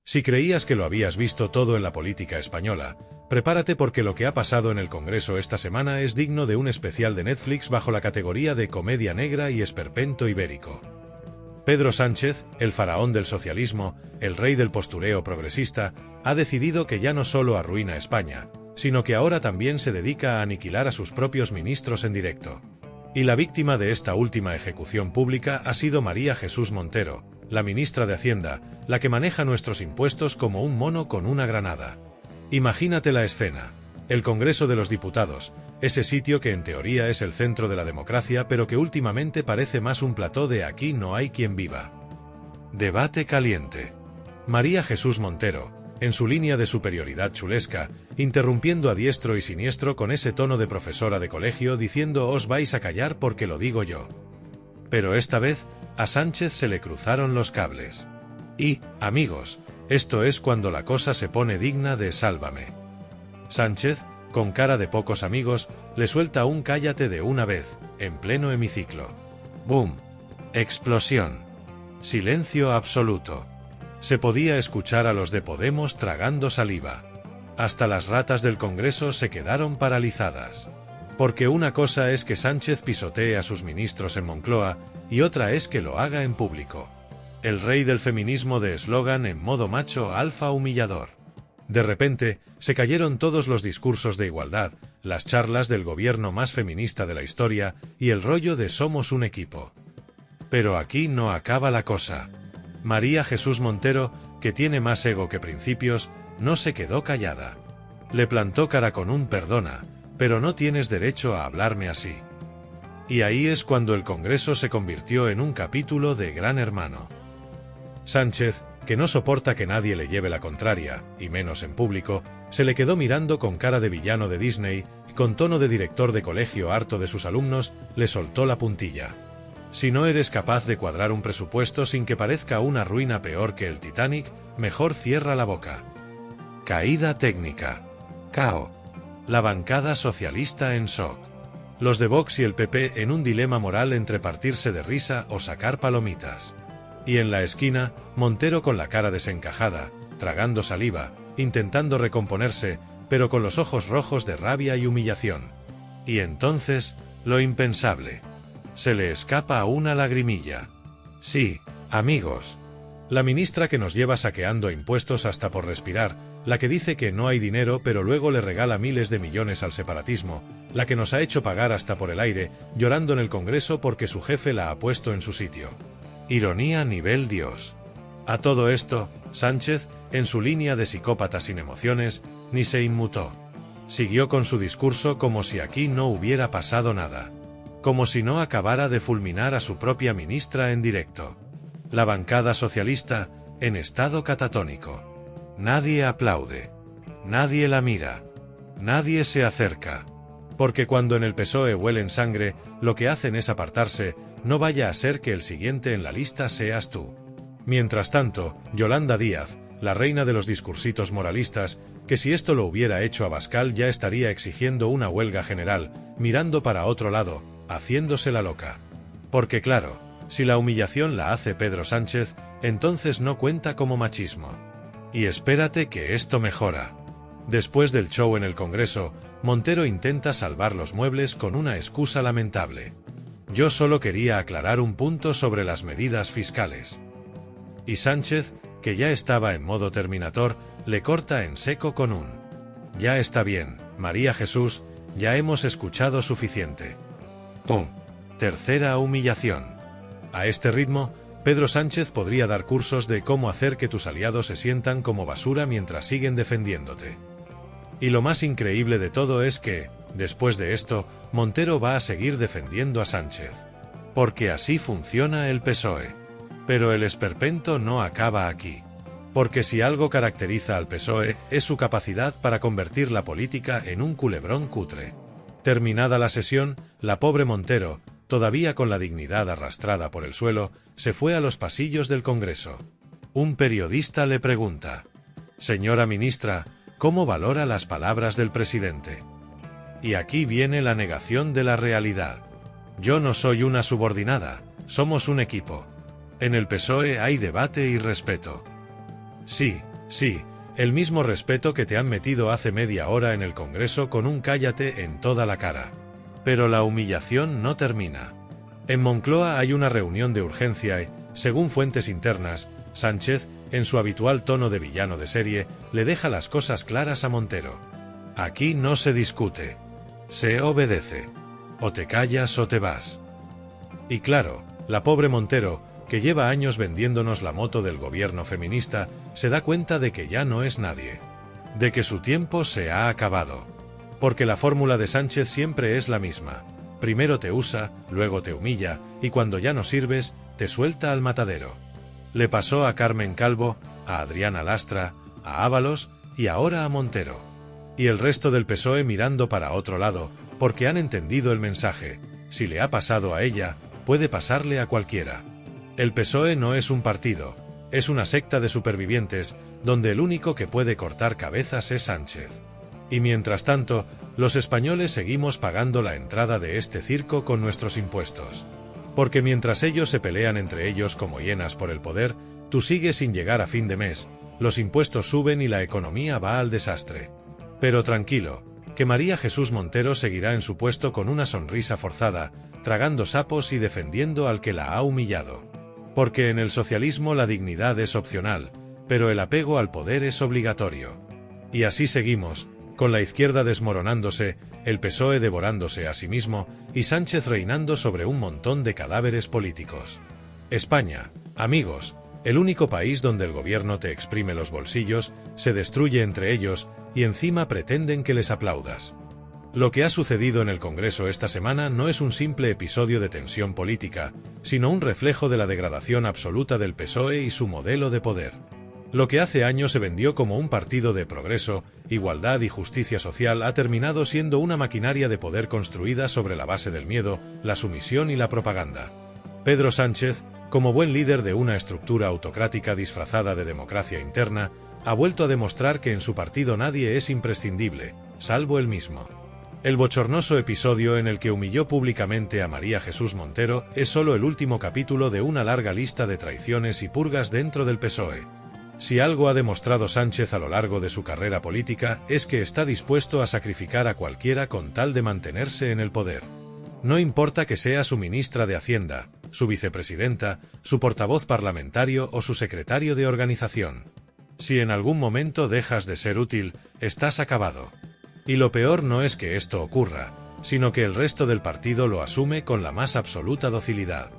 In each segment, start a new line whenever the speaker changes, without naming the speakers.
Si creías que lo habías visto todo en la política española, prepárate porque lo que ha pasado en el Congreso esta semana es digno de un especial de Netflix bajo la categoría de comedia negra y esperpento ibérico. Pedro Sánchez, el faraón del socialismo, el rey del postureo progresista, ha decidido que ya no solo arruina a España, sino que ahora también se dedica a aniquilar a sus propios ministros en directo. Y la víctima de esta última ejecución pública ha sido María Jesús Montero, la ministra de Hacienda, la que maneja nuestros impuestos como un mono con una granada. Imagínate la escena. El Congreso de los Diputados, ese sitio que en teoría es el centro de la democracia pero que últimamente parece más un plató de aquí no hay quien viva. Debate caliente. María Jesús Montero, en su línea de superioridad chulesca, interrumpiendo a diestro y siniestro con ese tono de profesora de colegio diciendo os vais a callar porque lo digo yo. Pero esta vez, a Sánchez se le cruzaron los cables. Y, amigos, esto es cuando la cosa se pone digna de sálvame. Sánchez, con cara de pocos amigos, le suelta un cállate de una vez, en pleno hemiciclo. ¡Boom! Explosión. Silencio absoluto. Se podía escuchar a los de Podemos tragando saliva. Hasta las ratas del Congreso se quedaron paralizadas. Porque una cosa es que Sánchez pisotee a sus ministros en Moncloa, y otra es que lo haga en público. El rey del feminismo de eslogan en modo macho alfa humillador. De repente, se cayeron todos los discursos de igualdad, las charlas del gobierno más feminista de la historia, y el rollo de somos un equipo. Pero aquí no acaba la cosa. María Jesús Montero, que tiene más ego que principios, no se quedó callada. Le plantó cara con un perdona, pero no tienes derecho a hablarme así. Y ahí es cuando el Congreso se convirtió en un capítulo de Gran Hermano. Sánchez, que no soporta que nadie le lleve la contraria, y menos en público, se le quedó mirando con cara de villano de Disney, y con tono de director de colegio harto de sus alumnos, le soltó la puntilla. Si no eres capaz de cuadrar un presupuesto sin que parezca una ruina peor que el Titanic, mejor cierra la boca. Caída técnica. Cao. La bancada socialista en shock. Los de Vox y el PP en un dilema moral entre partirse de risa o sacar palomitas. Y en la esquina, Montero con la cara desencajada, tragando saliva, intentando recomponerse, pero con los ojos rojos de rabia y humillación. Y entonces, lo impensable. Se le escapa una lagrimilla. Sí, amigos. La ministra que nos lleva saqueando impuestos hasta por respirar, la que dice que no hay dinero pero luego le regala miles de millones al separatismo, la que nos ha hecho pagar hasta por el aire, llorando en el Congreso porque su jefe la ha puesto en su sitio. Ironía nivel Dios. A todo esto, Sánchez, en su línea de psicópata sin emociones, ni se inmutó. Siguió con su discurso como si aquí no hubiera pasado nada. Como si no acabara de fulminar a su propia ministra en directo. La bancada socialista, en estado catatónico. Nadie aplaude. Nadie la mira. Nadie se acerca. Porque cuando en el PSOE huelen sangre, lo que hacen es apartarse, no vaya a ser que el siguiente en la lista seas tú. Mientras tanto, Yolanda Díaz, la reina de los discursitos moralistas, que si esto lo hubiera hecho Abascal ya estaría exigiendo una huelga general, mirando para otro lado, haciéndose la loca. Porque claro, si la humillación la hace Pedro Sánchez, entonces no cuenta como machismo. Y espérate que esto mejora. Después del show en el Congreso, Montero intenta salvar los muebles con una excusa lamentable. Yo solo quería aclarar un punto sobre las medidas fiscales. Y Sánchez, que ya estaba en modo Terminator, le corta en seco con un: ya está bien, María Jesús, ya hemos escuchado suficiente. Tercera humillación. A este ritmo, Pedro Sánchez podría dar cursos de cómo hacer que tus aliados se sientan como basura mientras siguen defendiéndote. Y lo más increíble de todo es que, después de esto, Montero va a seguir defendiendo a Sánchez. Porque así funciona el PSOE. Pero el esperpento no acaba aquí. Porque si algo caracteriza al PSOE, es su capacidad para convertir la política en un culebrón cutre. Terminada la sesión, la pobre Montero, todavía con la dignidad arrastrada por el suelo, se fue a los pasillos del Congreso. Un periodista le pregunta: «Señora ministra, ¿cómo valora las palabras del presidente?». Y aquí viene la negación de la realidad. Yo no soy una subordinada, somos un equipo. En el PSOE hay debate y respeto. Sí, Sí, el mismo respeto que te han metido hace media hora en el Congreso con un cállate en toda la cara. Pero la humillación no termina. En Moncloa hay una reunión de urgencia y, según fuentes internas, Sánchez, en su habitual tono de villano de serie, le deja las cosas claras a Montero. Aquí no se discute. Se obedece. O te callas o te vas. Y claro, la pobre Montero, que lleva años vendiéndonos la moto del gobierno feminista, se da cuenta de que ya no es nadie. De que su tiempo se ha acabado. Porque la fórmula de Sánchez siempre es la misma. Primero te usa, luego te humilla, y cuando ya no sirves, te suelta al matadero. Le pasó a Carmen Calvo, a Adriana Lastra, a Ábalos y ahora a Montero. Y el resto del PSOE mirando para otro lado, porque han entendido el mensaje. Si le ha pasado a ella, puede pasarle a cualquiera. El PSOE no es un partido, es una secta de supervivientes, donde el único que puede cortar cabezas es Sánchez. Y mientras tanto, los españoles seguimos pagando la entrada de este circo con nuestros impuestos. Porque mientras ellos se pelean entre ellos como hienas por el poder, tú sigues sin llegar a fin de mes, los impuestos suben y la economía va al desastre. Pero tranquilo, que María Jesús Montero seguirá en su puesto con una sonrisa forzada, tragando sapos y defendiendo al que la ha humillado. Porque en el socialismo la dignidad es opcional, pero el apego al poder es obligatorio. Y así seguimos, con la izquierda desmoronándose, el PSOE devorándose a sí mismo y Sánchez reinando sobre un montón de cadáveres políticos. España, amigos, el único país donde el gobierno te exprime los bolsillos, se destruye entre ellos y encima pretenden que les aplaudas. Lo que ha sucedido en el Congreso esta semana no es un simple episodio de tensión política, sino un reflejo de la degradación absoluta del PSOE y su modelo de poder. Lo que hace años se vendió como un partido de progreso, igualdad y justicia social ha terminado siendo una maquinaria de poder construida sobre la base del miedo, la sumisión y la propaganda. Pedro Sánchez, como buen líder de una estructura autocrática disfrazada de democracia interna, ha vuelto a demostrar que en su partido nadie es imprescindible, salvo él mismo. El bochornoso episodio en el que humilló públicamente a María Jesús Montero es solo el último capítulo de una larga lista de traiciones y purgas dentro del PSOE. Si algo ha demostrado Sánchez a lo largo de su carrera política es que está dispuesto a sacrificar a cualquiera con tal de mantenerse en el poder. No importa que sea su ministra de Hacienda, su vicepresidenta, su portavoz parlamentario o su secretario de organización. Si en algún momento dejas de ser útil, estás acabado. Y lo peor no es que esto ocurra, sino que el resto del partido lo asume con la más absoluta docilidad.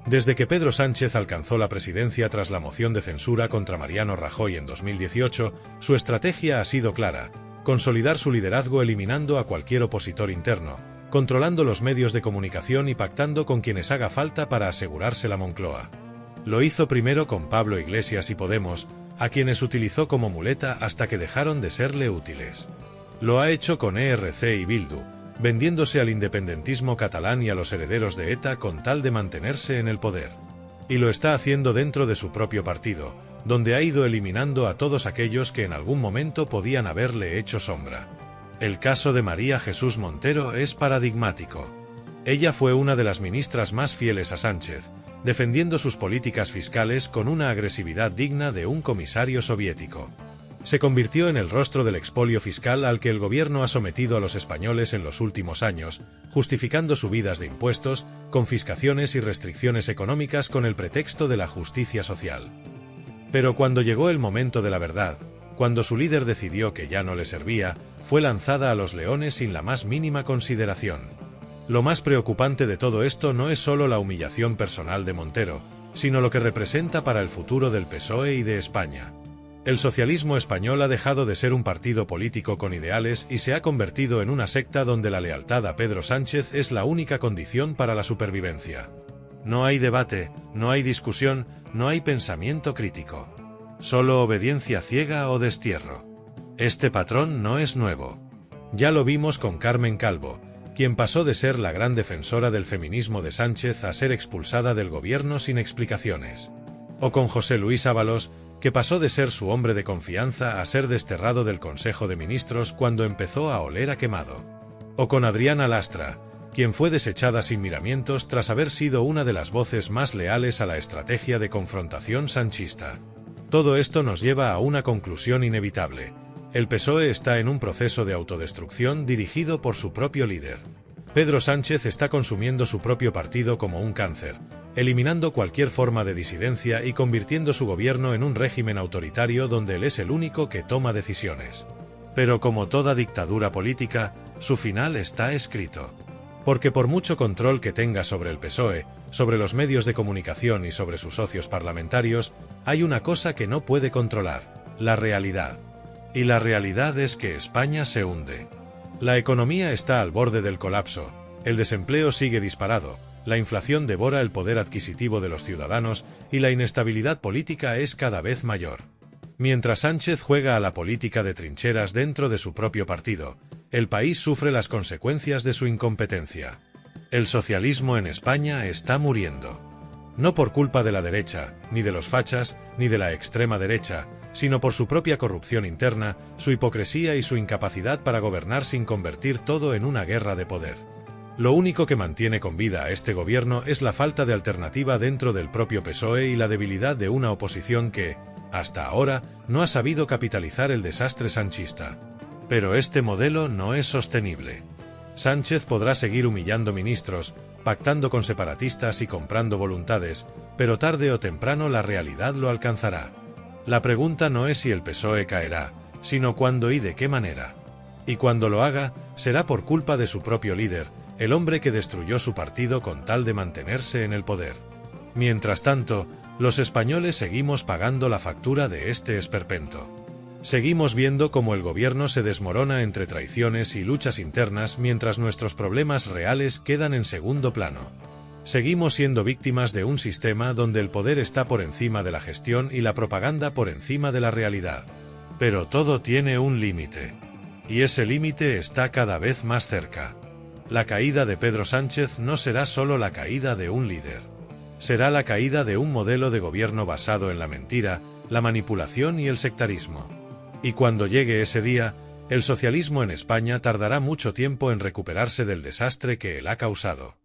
Desde que Pedro Sánchez alcanzó la presidencia tras la moción de censura contra Mariano Rajoy en 2018, su estrategia ha sido clara: consolidar su liderazgo eliminando a cualquier opositor interno, controlando los medios de comunicación y pactando con quienes haga falta para asegurarse la Moncloa. Lo hizo primero con Pablo Iglesias y Podemos, a quienes utilizó como muleta hasta que dejaron de serle útiles. Lo ha hecho con ERC y Bildu, vendiéndose al independentismo catalán y a los herederos de ETA con tal de mantenerse en el poder. Y lo está haciendo dentro de su propio partido, donde ha ido eliminando a todos aquellos que en algún momento podían haberle hecho sombra. El caso de María Jesús Montero es paradigmático. Ella fue una de las ministras más fieles a Sánchez, defendiendo sus políticas fiscales con una agresividad digna de un comisario soviético. Se convirtió en el rostro del expolio fiscal al que el gobierno ha sometido a los españoles en los últimos años, justificando subidas de impuestos, confiscaciones y restricciones económicas con el pretexto de la justicia social. Pero cuando llegó el momento de la verdad, cuando su líder decidió que ya no le servía, fue lanzada a los leones sin la más mínima consideración. Lo más preocupante de todo esto no es solo la humillación personal de Montero, sino lo que representa para el futuro del PSOE y de España. El socialismo español ha dejado de ser un partido político con ideales y se ha convertido en una secta donde la lealtad a Pedro Sánchez es la única condición para la supervivencia. No hay debate, no hay discusión, no hay pensamiento crítico. Solo obediencia ciega o destierro. Este patrón no es nuevo. Ya lo vimos con Carmen Calvo, quien pasó de ser la gran defensora del feminismo de Sánchez a ser expulsada del gobierno sin explicaciones. O con José Luis Ábalos, que pasó de ser su hombre de confianza a ser desterrado del Consejo de Ministros cuando empezó a oler a quemado. O con Adriana Lastra, quien fue desechada sin miramientos tras haber sido una de las voces más leales a la estrategia de confrontación sanchista. Todo esto nos lleva a una conclusión inevitable. El PSOE está en un proceso de autodestrucción dirigido por su propio líder. Pedro Sánchez está consumiendo su propio partido como un cáncer, eliminando cualquier forma de disidencia y convirtiendo su gobierno en un régimen autoritario donde él es el único que toma decisiones. Pero como toda dictadura política, su final está escrito. Porque por mucho control que tenga sobre el PSOE, sobre los medios de comunicación y sobre sus socios parlamentarios, hay una cosa que no puede controlar: la realidad. Y la realidad es que España se hunde. La economía está al borde del colapso, el desempleo sigue disparado, la inflación devora el poder adquisitivo de los ciudadanos y la inestabilidad política es cada vez mayor. Mientras Sánchez juega a la política de trincheras dentro de su propio partido, el país sufre las consecuencias de su incompetencia. El socialismo en España está muriendo. No por culpa de la derecha, ni de los fachas, ni de la extrema derecha, sino por su propia corrupción interna, su hipocresía y su incapacidad para gobernar sin convertir todo en una guerra de poder. Lo único que mantiene con vida a este gobierno es la falta de alternativa dentro del propio PSOE y la debilidad de una oposición que, hasta ahora, no ha sabido capitalizar el desastre sanchista. Pero este modelo no es sostenible. Sánchez podrá seguir humillando ministros, pactando con separatistas y comprando voluntades, pero tarde o temprano la realidad lo alcanzará. La pregunta no es si el PSOE caerá, sino cuándo y de qué manera. Y cuando lo haga, será por culpa de su propio líder, el hombre que destruyó su partido con tal de mantenerse en el poder. Mientras tanto, los españoles seguimos pagando la factura de este esperpento. Seguimos viendo cómo el gobierno se desmorona entre traiciones y luchas internas mientras nuestros problemas reales quedan en segundo plano. Seguimos siendo víctimas de un sistema donde el poder está por encima de la gestión y la propaganda por encima de la realidad. Pero todo tiene un límite. Y ese límite está cada vez más cerca. La caída de Pedro Sánchez no será solo la caída de un líder. Será la caída de un modelo de gobierno basado en la mentira, la manipulación y el sectarismo. Y cuando llegue ese día, el socialismo en España tardará mucho tiempo en recuperarse del desastre que él ha causado.